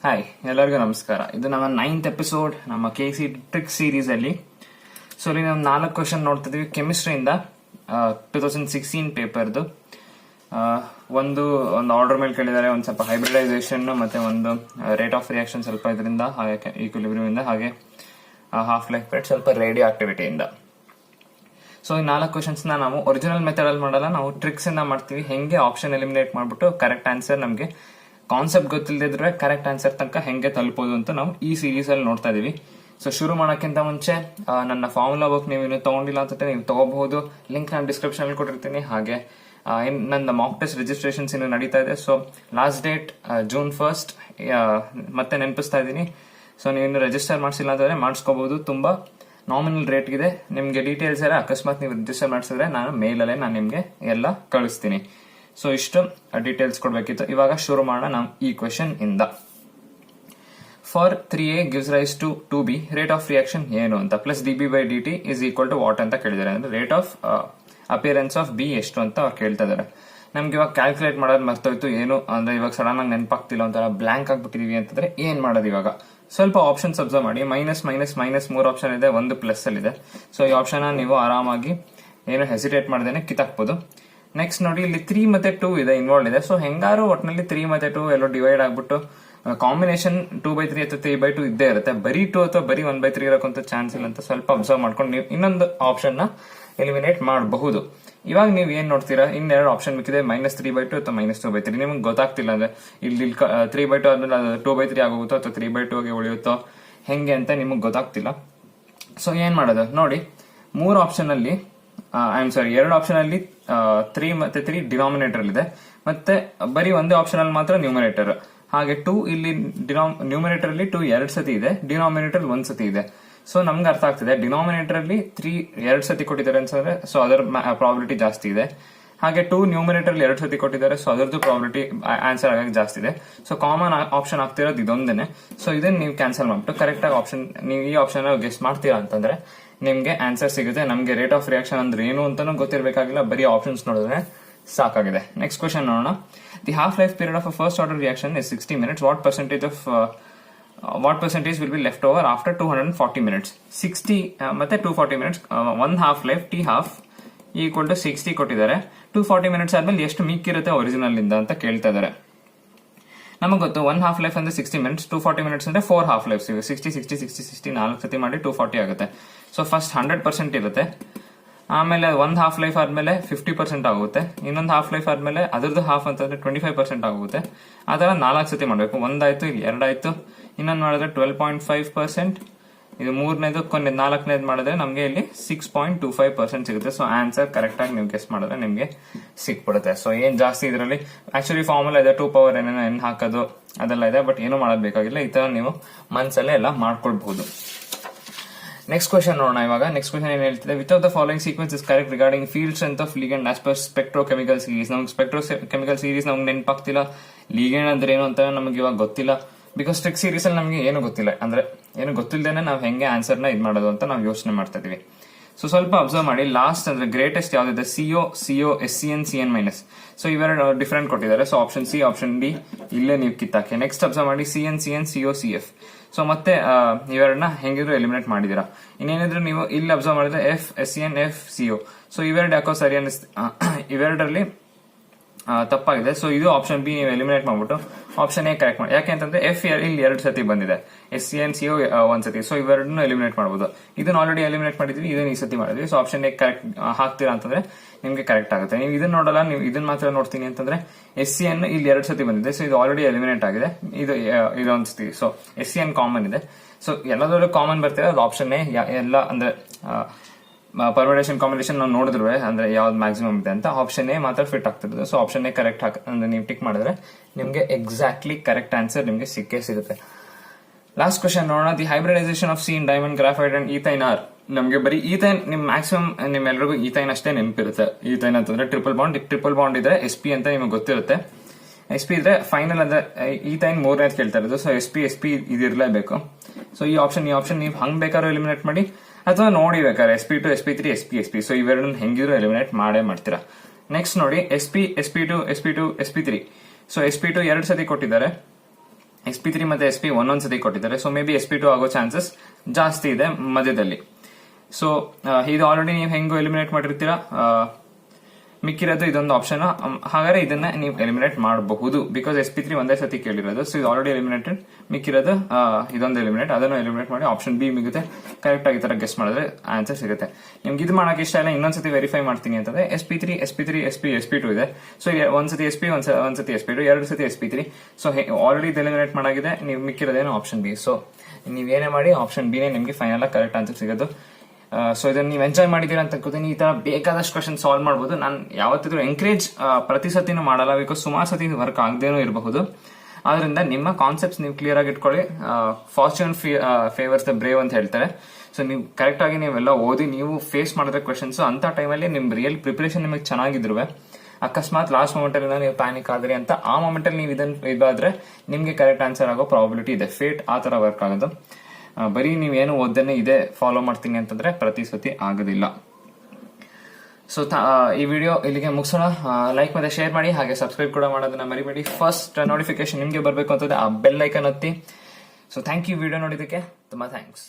Hi, ಎಲ್ಲರಿಗೂ ನಮಸ್ಕಾರ. ಇದು ನಮ್ಮ 9th ಎಪಿಸೋಡ್ ನಮ್ಮ KCET ಟ್ರಿಕ್ ಸೀರೀಸ್ ಅಲ್ಲಿ. ಸೊ ಇಲ್ಲಿ ನಾವು 4 ಕ್ವೆಶನ್ ನೋಡ್ತಾ ಇದೀವಿ ಕೆಮಿಸ್ಟ್ರಿಯಿಂದ 2016 ಪೇಪರ್ದು. ಒಂದು ಆರ್ಡರ್ ಮೇಲೆ ಕೇಳಿದ್ದಾರೆ, ಒಂದು ಸ್ವಲ್ಪ ಹೈಬ್ರಿಡೈಸೇಷನ್ ಮತ್ತೆ ಒಂದು ರೇಟ್ ಆಫ್ ರಿಯಾಕ್ಷನ್ ಸ್ವಲ್ಪ ಇದರಿಂದ, ಹಾಗೆ ಈಕ್ವಿಲಿಬ್ರಿಯಂ ಇಂದ, ಹಾಗೆ ಹಾಫ್ ಲೈಫ್ ರೇಟ್ ಸ್ವಲ್ಪ ರೇಡಿಯೋ ಆಕ್ಟಿವಿಟಿಯಿಂದ. ಸೊ ಈ 4 ಕ್ವೆಶನ್ಸ್ ನಾವು ಒರಿಜಿನಲ್ ಮೆಥಡ್ ಅಲ್ಲಿ ಮಾಡಲ್ಲ, ನಾವು ಟ್ರಿಕ್ಸ್ ಇಂದ ಮಾಡ್ತೀವಿ. ಹೆಂಗೆ ಆಪ್ಷನ್ ಎಲಿಮಿನೇಟ್ ಮಾಡ್ಬಿಟ್ಟು ಕರೆಕ್ಟ್ ಆನ್ಸರ್, ನಮಗೆ ಕಾನ್ಸೆಪ್ಟ್ ಗೊತ್ತಿಲ್ಲದಿದ್ರೆ ಕರೆಕ್ಟ್ ಆನ್ಸರ್ ತನಕ ಹೆಂಗೆ ತಲುಪೋದು ಅಂತ ನಾವು ಈ ಸೀರೀಸ್ ಅಲ್ಲಿ ನೋಡ್ತಾ ಇದೀವಿ. ಸೊ ಶುರು ಮಾಡೋಕ್ಕಿಂತ ಮುಂಚೆ ನನ್ನ ಫಾರ್ಮುಲಾ ಬುಕ್ ನೀವು ಇನ್ನೂ ತಗೊಂಡಿಲ್ಲ ಅಂತ ನೀವು ತಗೋಬಹುದು. ಲಿಂಕ್ ನಾನು ಡಿಸ್ಕ್ರಿಪ್ಷನ್ ಅಲ್ಲಿ ಕೊಟ್ಟಿರ್ತೀನಿ. ಹಾಗೆ ನನ್ನ ಮಾಕ್ ಟೆಸ್ಟ್ ರಿಜಿಸ್ಟ್ರೇಷನ್ಸ್ ಇನ್ನು ನಡೀತಾ ಇದೆ. So last date June 1st ಮತ್ತೆ ನೆನಪಿಸ್ತಾ ಇದ್ದೀನಿ. ಸೊ ನೀವು ಇನ್ನು ರಿಜಿಸ್ಟರ್ ಮಾಡಿಸಿಲ್ಲ ಅಂತಂದ್ರೆ ಮಾಡಿಸ್ಕೋಬಹುದು. ತುಂಬಾ ನಾಮಿನಲ್ ರೇಟ್ ಇದೆ. ನಿಮ್ಗೆ ಡೀಟೇಲ್ಸ್ ಎಲ್ಲ ಅಕಸ್ಮಾತ್ ನೀವು ರಿಜಿಸ್ಟರ್ ಮಾಡಿಸಿದ್ರೆ ನಾನು ಮೇಲಲ್ಲೇ ನಾನು ನಿಮ್ಗೆ ಎಲ್ಲ ಕಳಿಸ್ತೀನಿ. ಸೊ ಇಷ್ಟು ಡೀಟೇಲ್ಸ್ ಕೊಡ್ಬೇಕಿತ್ತು. ಇವಾಗ ಶುರು ಮಾಡೋಣ ನಾವು ಈ ಕ್ವೆಶನ್ ಇಂದ. For 3A gives rise to 2B, rate of reaction ಏನು ಅಂತ, plus dB/dt is equal to what ಅಂತ ಕೇಳಿದ್ದಾರೆ. ಅಂದ್ರೆ rate of appearance of B ಎಷ್ಟು ಅಂತ ಅವ್ರು ಕೇಳ್ತಾ ಇದಾರೆ. ನಮ್ಗೆ ಇವಾಗ ಕ್ಯಾಲ್ಕುಲೇಟ್ ಮಾಡೋದು ಮರ್ತೋಯ್ತು. ಏನು ಅಂದ್ರೆ ಇವಾಗ ಸಡನ್ ಆಗಿ ನೆನಪಾಗ್ತಿಲ್ಲ, ಒಂಥರ ಬ್ಲಾಂಕ್ ಆಗ್ಬಿಟ್ಟಿದೀವಿ ಅಂತಂದ್ರೆ ಏನ್ ಮಾಡೋದು ಇವಾಗ? ಸ್ವಲ್ಪ ಆಪ್ಷನ್ಸ್ ಅಬ್ಸರ್ವ್ ಮಾಡಿ. ಮೈನಸ್ 3 ಆಪ್ಷನ್ ಇದೆ, ಒಂದು ಪ್ಲಸ್ ಅಲ್ಲಿ ಇದೆ. ಸೊ ಈ ಆಪ್ಷನ್ ನೀವು ಆರಾಮಾಗಿ ಏನು ಹೆಸಿಟೇಟ್ ಮಾಡದೇನೆ ಕಿತ್ತಾಕ್ಬೋದು. ನೆಕ್ಸ್ಟ್ ನೋಡಿ, ಇಲ್ಲಿ 3 ಮತ್ತೆ 2 ಇದೆ, ಇನ್ವಾಲ್ವ್ ಇದೆ. ಸೊ ಹೆಂಗಾರು ಒಟ್ಟಿನಲ್ಲಿ 3 ಮತ್ತೆ 2 ಎಲ್ಲೋ ಡಿವೈಡ್ ಆಗ್ಬಿಟ್ಟು ಕಾಂಬಿನೇಷನ್ 2/3 ಅಥವಾ 3/2 ಇದ್ದೇ ಇರುತ್ತೆ. ಬರೀ 2 ಅಥವಾ ಬರೀ 1/3 ಇರೋಕ್ಕಂತ ಚಾನ್ಸ್ ಇಲ್ಲ ಅಂತ ಸ್ವಲ್ಪ ಅಬ್ಸರ್ವ್ ಮಾಡ್ಕೊಂಡು ನೀವು ಇನ್ನೊಂದು ಆಪ್ಷನ್ ನ ಎಲಿಮಿನೇಟ್ ಮಾಡಬಹುದು. ಇವಾಗ ನೀವು ಏನ್ ನೋಡ್ತೀರಾ, ಇನ್ನೆರಡು ಆಪ್ಷನ್ ಬೇಕಿದೆ, -3/2 ಅಥವಾ -2/3. ನಿಮ್ಗೆ ಗೊತ್ತಾಗ್ತಿಲ್ಲ ಅಂದ್ರೆ ಇಲ್ಲಿ 3/2 ಆದ್ಮೇಲೆ 2/3 ಆಗೋಗುತ್ತೋ ಅಥವಾ 3/2 ಆಗಿ ಉಳಿಯುತ್ತೋ ಹೆಂಗೆ ಅಂತ ನಿಮ್ಗೆ ಗೊತ್ತಾಗ್ತಿಲ್ಲ. ಸೊ ಏನ್ ಮಾಡೋದು ನೋಡಿ, 3 ಆಪ್ಷನ್ ಅಲ್ಲಿ ಎರಡು ಆಪ್ಷನ್ ಅಲ್ಲಿ 3 ಮತ್ತೆ 3 ಡಿನಾಮಿನೇಟರ್ ಇದೆ, ಮತ್ತೆ ಬರೀ ಒಂದೇ ಆಪ್ಷನ್ ಅಲ್ಲಿ ಮಾತ್ರ ನ್ಯೂಮರೇಟರ್. ಹಾಗೆ 2 ಇಲ್ಲಿ ನ್ಯೂಮರೇಟರ್ ಅಲ್ಲಿ 2 2 ಸತಿ ಇದೆ, ಡಿನಾಮಿನೇಟರ್ 1 ಸತಿ ಇದೆ. ಸೊ ನಮ್ಗೆ ಅರ್ಥ ಆಗ್ತಿದೆ, ಡಿನಾಮಿನೇಟರ್ ಅಲ್ಲಿ 3 2 ಸತಿ ಕೊಟ್ಟಿದ್ದಾರೆ ಅನ್ಸಂದ್ರೆ ಸೊ ಅದರ ಪ್ರಾಬಿಲಿಟಿ ಜಾಸ್ತಿ ಇದೆ. ಹಾಗೆ 2 ನ್ಯೂಮರೇಟರ್ ಅಲ್ಲಿ 2 ಸತಿ ಕೊಟ್ಟಿದ್ದಾರೆ, ಸೊ ಅದರದ್ದು ಪ್ರಾಬಿಲಿಟಿ ಆನ್ಸರ್ ಆಗಕ್ಕೆ ಜಾಸ್ತಿ ಇದೆ. ಸೊ ಕಾಮನ್ ಆಪ್ಷನ್ ಆಗ್ತಿರೋದು ಇದೊಂದೇನೆ. ಸೊ ಇದನ್ನ ನೀವು ಕ್ಯಾನ್ಸಲ್ ಮಾಡ್ಬಿಟ್ಟು ಕರೆಕ್ಟ್ ಆಗಿ ಆಪ್ಷನ್, ನೀವು ಈ ಆಪ್ಷನ್ ಗೆಸ್ಟ್ ಮಾಡ್ತೀರಾ ಅಂತಂದ್ರೆ ನಿಮ್ಗೆ ಆನ್ಸರ್ ಸಿಗುತ್ತೆ. ನಮ್ಗೆ ರೇಟ್ ಆಫ್ ರಿಯಾಕ್ಷನ್ ಅಂದ್ರೆ ಏನು ಅಂತಾನು ಗೊತ್ತಿರಬೇಕಾಗಿಲ್ಲ, ಬರೀ ಆಪ್ಷನ್ಸ್ ನೋಡಿದ್ರೆ ಸಾಕಾಗಿದೆ. ನೆಕ್ಸ್ಟ್ ಕ್ವೆಶನ್ ನೋಡೋಣ. The half life period of first order reaction is 60 minutes. What percentage will be left over after 240 minutes? 60 ಮತ್ತೆ 240 minutes. One half life T half equal to 60 ಕೊಟ್ಟಿದ್ದಾರೆ. 240 minutes ಆದ್ಮೇಲೆ ಎಷ್ಟು ಮಿಕ್ಕಿರುತ್ತೆ ಒರಿಜಿನಲ್ ಇಂದ ಅಂತ ಕೇಳ್ತಾ ಇದಾರೆ. ನಮಗೆ ಗೊತ್ತು, ಒನ್ ಹಾಫ್ ಲೈಫ್ ಅಂದ್ರೆ 60 minutes, 240 minutes ಅಂದ್ರೆ 4 ಹಾಫ್ ಲೈಫ್. 60 60 60 60 4 ಸತಿ ಮಾಡಿ 240 ಆಗುತ್ತೆ. ಸೊ ಫಸ್ಟ್ 100% ಇರುತ್ತೆ, ಆಮೇಲೆ ಒಂದ್ ಹಾಫ್ ಲೈಫ್ ಆದ್ಮೇಲೆ 50% ಆಗುತ್ತೆ, ಇನ್ನೊಂದು ಹಾಫ್ ಲೈಫ್ ಆದ್ಮೇಲೆ ಅದರದ್ದು ಹಾಫ್ ಅಂತಂದ್ರೆ 25% ಆಗುತ್ತೆ. ಆ ತರ 4 ಸತಿ ಮಾಡ್ಬೇಕು. ಒಂದಾಯ್ತು, ಇಲ್ಲಿ 2 ಆಯ್ತು, ಇನ್ನೊಂದು ಮಾಡಿದ್ರೆ 12.5%, ಇದು 3ನೇದು ಕೊನೆ 4ನೇದು ಮಾಡಿದ್ರೆ ನಮ್ಗೆ ಇಲ್ಲಿ 6.25% ಸಿಗುತ್ತೆ. ಸೊ ಆನ್ಸರ್ ಕರೆಕ್ಟ್ ಆಗಿ ನೀವು ಗೆಸ್ ಮಾಡಿದ್ರೆ ನಿಮ್ಗೆ ಸಿಕ್ಬಿಡುತ್ತೆ. ಸೊ ಏನ್ ಜಾಸ್ತಿ ಇದರಲ್ಲಿ ಆಕ್ಚುಲಿ ಫಾರ್ಮುಲಾ ಇದೆ, 2 ಪವರ್ n ಹಾಕೋದು ಅದೆಲ್ಲ ಇದೆ, ಬಟ್ ಏನು ಮಾಡೋದ್ ಬೇಕಾಗಿಲ್ಲ. ಈ ತರ ನೀವು ಮನ್ಸಲ್ಲೇ ಎಲ್ಲ ಮಾಡ್ಕೊಳ್ಬಹುದು. ನೆಕ್ಸ್ಟ್ ಕ್ವೆಶನ್ ನೋಡೋಣ. ಇವಾಗ ನೆಕ್ಸ್ಟ್ ಕ್ವೆಶನ್ ಏನ್ ಹೇಳ್ತಿದೆ, which of the following sequence is correct regarding field strength of ligand as per spectrochemical series? ನಮ್ಗೆ ಸ್ಪೆಕ್ಟ್ರೋಕೆಮಿಕಲ್ ಸೀರೀಸ್ ನಮ್ಗೆ ನೆನಪಾಗ್ತಿಲ್ಲ, ಲಿಗಂಡ್ ಅಂದ್ರೆ ಏನು ಅಂತ ನಮ್ಗೆ ಇವಾಗ ಗೊತ್ತಿಲ್ಲ. ಬಿಕಾಸ್ ಟ್ರಿಕ್ ಸೀರೀಸ್ ಅಲ್ಲಿ ನಮಗೆ ಏನು ಗೊತ್ತಿಲ್ಲ, ಅಂದ್ರೆ ಏನು ಗೊತ್ತಿಲ್ಲದೇನೆ ನಾವು ಹೆಂಗೆ ಆನ್ಸರ್ ನ ಇದ್ ಮಾಡೋದು ಅಂತ ನಾವು ಯೋಚನೆ ಮಾಡ್ತಾ ಇದೀವಿ. ಸೊ ಸ್ವಲ್ಪ ಅಬ್ಸರ್ವ್ ಮಾಡಿ. ಲಾಸ್ಟ್ ಅಂದ್ರೆ ಗ್ರೇಟೆಸ್ಟ್ ಯಾವ್ದಿದೆ, CO, SCN, CN-. ಸೊ ಇವೆರಡು ಡಿಫರೆಂಟ್ ಕೊಟ್ಟಿದ್ದಾರೆ. So option C, option D ಇಲ್ಲೇ ನೀವು ಕಿತ್ತಾಕಿ. ನೆಕ್ಸ್ಟ್ ಅಬ್ಸರ್ವ್ ಮಾಡಿ, CN, CO, CF. ಸೊ ಮತ್ತೆ ಇವೆರಡನ್ನ ಹೆಂಗಿದ್ರು ಎಲಿಮಿನೇಟ್ ಮಾಡಿದೀರಾ. ಇನ್ನೇನಿದ್ರು ನೀವು ಇಲ್ಲಿ ಅಬ್ಸರ್ವ್ ಮಾಡಿದ್ರೆ F, SCN, F, CO. So ಇವೆರಡು ಯಾಕೋ ಸರಿ ಇವೆರಡರಲ್ಲಿ ತಪ್ಪಾಗಿದೆ. ಸೊ ಇದು ಆಪ್ಷನ್ ಬಿ ನೀವು ಎಲಿಮಿನೇಟ್ ಮಾಡ್ಬಿಟ್ಟು ಆಪ್ಷನ್ ಎ ಕರೆಕ್ಟ್ ಮಾಡಿ. ಯಾಕೆಂತಂದ್ರೆ F ಇಲ್ಲಿ 2 ಸತಿ ಬಂದಿದೆ, SCN, CO 1 ಸತಿ. ಸೊ ಇವೆರಡನ್ನು ಎಲಿಮಿನೇಟ್ ಮಾಡಬಹುದು. ಇದನ್ನ ಆಲ್ರೆಡಿ ಎಲಿಮಿನೇಟ್ ಮಾಡಿದ್ವಿ, ಇದನ್ನ ಈ ಸತಿ ಮಾಡಿದ್ವಿ. ಸೊ ಆಪ್ಷನ್ ಎ ಕರೆಕ್ಟ್ ಹಾಕ್ತೀರಾ ಅಂತಂದ್ರೆ ನಿಮ್ಗೆ ಕರೆಕ್ಟ್ ಆಗುತ್ತೆ. ನೀವು ಇದನ್ನ ನೋಡಲ್ಲ, ನೀವು ಇದನ್ನ ಮಾತ್ರ ನೋಡ್ತೀನಿ ಅಂತಂದ್ರೆ SCN ಇಲ್ಲಿ 2 ಸತಿ ಬಂದಿದೆ. ಸೊ ಇದು ಆಲ್ರೆಡಿ ಎಲಿಮಿನೇಟ್ ಆಗಿದೆ, ಇದೊಂದು ಸತಿ. ಸೊ SCN ಕಾಮನ್ ಇದೆ. ಸೊ ಎಲ್ಲದರಲ್ಲೂ ಕಾಮನ್ ಬರ್ತಿದೆ, ಅದು ಆಪ್ಷನ್ ಎ. ಎಲ್ಲ ಅಂದ್ರೆ ಪರ್ಮಿಟೇಷನ್ ಕಾಂಬಿನೇಷನ್ ನಾವು ನೋಡಿದ್ರು ಅಂದ್ರೆ ಯಾವ್ದು ಮ್ಯಾಕ್ಸಿಮಮ್ ಇದೆ ಅಂತ, ಆಪ್ಷನ್ ಎ ಮಾತ್ರ ಫಿಟ್ ಆಗ್ತಿರೋದು. ಸೊ ಆಪ್ಷನ್ ಎ ಕರೆಕ್ಟ್ ಅಂದ್ರೆ ನೀವು ಟಿಕ್ ಮಾಡಿದ್ರೆ ನಿಮ್ಗೆ ಎಕ್ಸಾಕ್ಟ್ಲಿ ಕರೆಕ್ಟ್ ಆನ್ಸರ್ ನಿಮ್ಗೆ ಸಿಕ್ಕೇ ಸಿಗುತ್ತೆ. ಲಾಸ್ಟ್ ಕ್ವೆಶನ್ ನೋಡೋಣ. The hybridization of C in, diamond, graphite and ethyne are. ನಮ್ಗೆ ಬರೀ ಈಥೈನ್ ನಿಮ್ ಮ್ಯಾಕ್ಸಿಮಮ್ ನಿಮ್ಮೆಲ್ಲರಿಗೂ ಈಥೈನ್ ಅಷ್ಟೇ ನೆನಪಿರುತ್ತೆ. ಈಥೈನ್ ಅಂತಂದ್ರೆ ಟ್ರಿಪಲ್ ಬಾಂಡ್ ಇದ್ರೆ SP ಅಂತ ನಿಮ್ಗೆ ಗೊತ್ತಿರುತ್ತೆ. SP ಇದ್ರೆ ಫೈನಲ್ ಅಂದ್ರೆ ಈಥೈನ್ 3ನೇದು ಕೇಳ್ತಾ ಇರೋದು. So SP ಇದಿರ್ಲೇಬೇಕು. ಸೊ ಈ ಆಪ್ಷನ್ ನೀವು ಹಂಗ್ ಬೇಕಾದ್ರೂ ಎಲಿಮಿನೇಟ್ ಮಾಡಿ, ಅಥವಾ ನೋಡಿ ಬೇಕಾದ್ರೆ SP2, SP3, SP. ಸೊ ಇವೆರಡನ್ನ ಹೆಂಗಿದ್ರು ಎಲಿಮಿನೇಟ್ ಮಾಡೇ ಮಾಡ್ತೀರಾ. ನೆಕ್ಸ್ಟ್ ನೋಡಿ, SP2, SP3. ಸೊ SP2 2 ಸತಿ ಕೊಟ್ಟಿದ್ದಾರೆ, SP3 ಮತ್ತೆ SP ಒಂದೊಂದ್ಸತಿ ಕೊಟ್ಟಿದ್ದಾರೆ. ಸೊ ಮೇ ಬಿ SP2 ಆಗೋ ಚಾನ್ಸಸ್ ಜಾಸ್ತಿ ಇದೆ ಮಧ್ಯದಲ್ಲಿ. ಸೊ ಇದು ಆಲ್ರೆಡಿ ನೀವು ಹೆಂಗೋ ಎಲಿಮಿನೇಟ್ ಮಾಡಿರ್ತೀರಾ, ಮಿಕ್ಕಿರೋದು ಇದೊಂದು ಆಪ್ಷನ್. ಹಾಗಾದ್ರೆ ಇದನ್ನ ನೀವು ಎಲಿಮಿನೇಟ್ ಮಾಡಬಹುದು, ಬಿಕಾಸ್ SP3 ಒಂದೇ ಸತಿ ಕೇಳಿರೋದು. ಸೊ ಇದು ಆಲ್ರೆಡಿ ಎಲಿಮಿನೇಟೆಡ್, ಮಿಕ್ಕಿರೋದು ಇದೊಂದು ಎಲಿಮಿನೇಟ್, ಅದನ್ನು ಎಲಿಮಿನೇಟ್ ಮಾಡಿ ಆಪ್ಷನ್ ಬಿ ಮಿಗುತ್ತೆ. ಕರೆಕ್ಟ್ ಆಗಿ ತರ ಗೆಸ್ ಮಾಡಿದ್ರೆ ಆನ್ಸರ್ ಸಿಗುತ್ತೆ. ನಿಮ್ಗೆ ಇದು ಮಾಡಕ್ಕೆ ಇಷ್ಟ ಇಲ್ಲ, ಇನ್ನೊಂದ್ಸತಿ ವೆರಿಫೈ ಮಾಡ್ತೀನಿ ಅಂತಂದ್ರೆ SP2 ಇದೆ. ಸೊ ಒಂದ್ಸತಿ SP, ಒಂದ್ಸತಿ SP2, 2 ಸತಿ SP3. ಸೊ ಆಲ್ರೆಡಿ ಇದು ಎಲಿಮಿನೇಟ್ ಮಾಡಾಗಿದೆ, ನೀವು ಮಿಕ್ಕಿರೋದೇನೋ ಆಪ್ಷನ್ ಬಿ. ಸೊ ನೀವೇನೇ ಮಾಡಿ ಆಪ್ಷನ್ ಬಿನೇ ನಿಮ್ಗೆ ಫೈನಲ್ ಕರೆಕ್ಟ್ ಆನ್ಸರ್ ಸಿಗೋದು. ಸೊ ಇದನ್ನ ನೀವು ಎಂಜಾಯ್ ಮಾಡಿದೀರ ಅಂತ ಅನ್ಕೋತೀನಿ. ಈ ತರ ಬೇಕಾದಷ್ಟು ಕ್ವಶನ್ ಸಾಲ್ವ್ ಮಾಡಬಹುದು. ನಾನು ಯಾವತ್ತಿದ್ರು ಎಂಕರೇಜ್ ಪ್ರತಿ ಸತಿನೂ ಮಾಡಲ್ಲ, ಬಿಕಾಸ್ ಸುಮಾರು ಸತಿ ವರ್ಕ್ ಆಗದೇನೂ ಇರಬಹುದು. ಆದ್ರಿಂದ ನಿಮ್ಮ ಕಾನ್ಸೆಪ್ಟ್ಸ್ ನೀವು ಕ್ಲಿಯರ್ ಆಗಿ ಇಟ್ಕೊಳ್ಳಿ. ಫಾರ್ಚೂನ್ ಫೇವರ್ಸ್ ದ ಬ್ರೇವ್ ಅಂತ ಹೇಳ್ತಾರೆ. ಸೊ ನೀವು ಕರೆಕ್ಟ್ ಆಗಿ ನೀವೆಲ್ಲ ಓದಿ ನೀವು ಫೇಸ್ ಮಾಡಿದ್ರೆ ಕ್ವಶನ್ಸ್, ಅಂತ ಟೈಮಲ್ಲಿ ನಿಮ್ ರಿಯಲ್ ಪ್ರಿಪರೇಷನ್ ನಿಮಗೆ ಚೆನ್ನಾಗಿದ್ರು, ಅಕಸ್ಮಾತ್ ಲಾಸ್ಟ್ ಮೊಮೆಂಟ್ ಅಲ್ಲಿ ನೀವು ಪ್ಯಾನಿಕ್ ಆದ್ರಿ ಅಂತ ಆ ಮೊಮೆಂಟ್ ಅಲ್ಲಿ ನೀವು ಇದನ್ನ ಇದಾದ್ರೆ ನಿಮ್ಗೆ ಕರೆಕ್ಟ್ ಆನ್ಸರ್ ಆಗೋ ಪ್ರಾಬಿಲಿಟಿ ಇದೆ. ಫೇಟ್ ಆ ತರ ವರ್ಕ್ ಆಗೋದು. ಬರೀ ನೀವೇನು ಓದ್ದೇನೆ ಇದೇ ಫಾಲೋ ಮಾಡ್ತೀನಿ ಅಂತಂದ್ರೆ ಪ್ರತಿ ಸತಿ ಆಗೋದಿಲ್ಲ. ಸೊ ಈ ವಿಡಿಯೋ ಇಲ್ಲಿಗೆ ಮುಗಿಸೋಣ. ಲೈಕ್ ಮತ್ತೆ ಶೇರ್ ಮಾಡಿ, ಹಾಗೆ ಸಬ್ಸ್ಕ್ರೈಬ್ ಕೂಡ ಮಾಡೋದನ್ನ ಮರಿಬೇಡಿ. ಫಸ್ಟ್ ನೋಟಿಫಿಕೇಶನ್ ನಿಮ್ಗೆ ಬರಬೇಕು ಅಂತಂದ್ರೆ ಆ ಬೆಲ್ ಐಕನ್ ಒತ್ತಿ. ಸೊ ಥ್ಯಾಂಕ್ ಯು ವಿಡಿಯೋ ನೋಡಿದಕ್ಕೆ, ತುಂಬಾ ಥ್ಯಾಂಕ್ಸ್.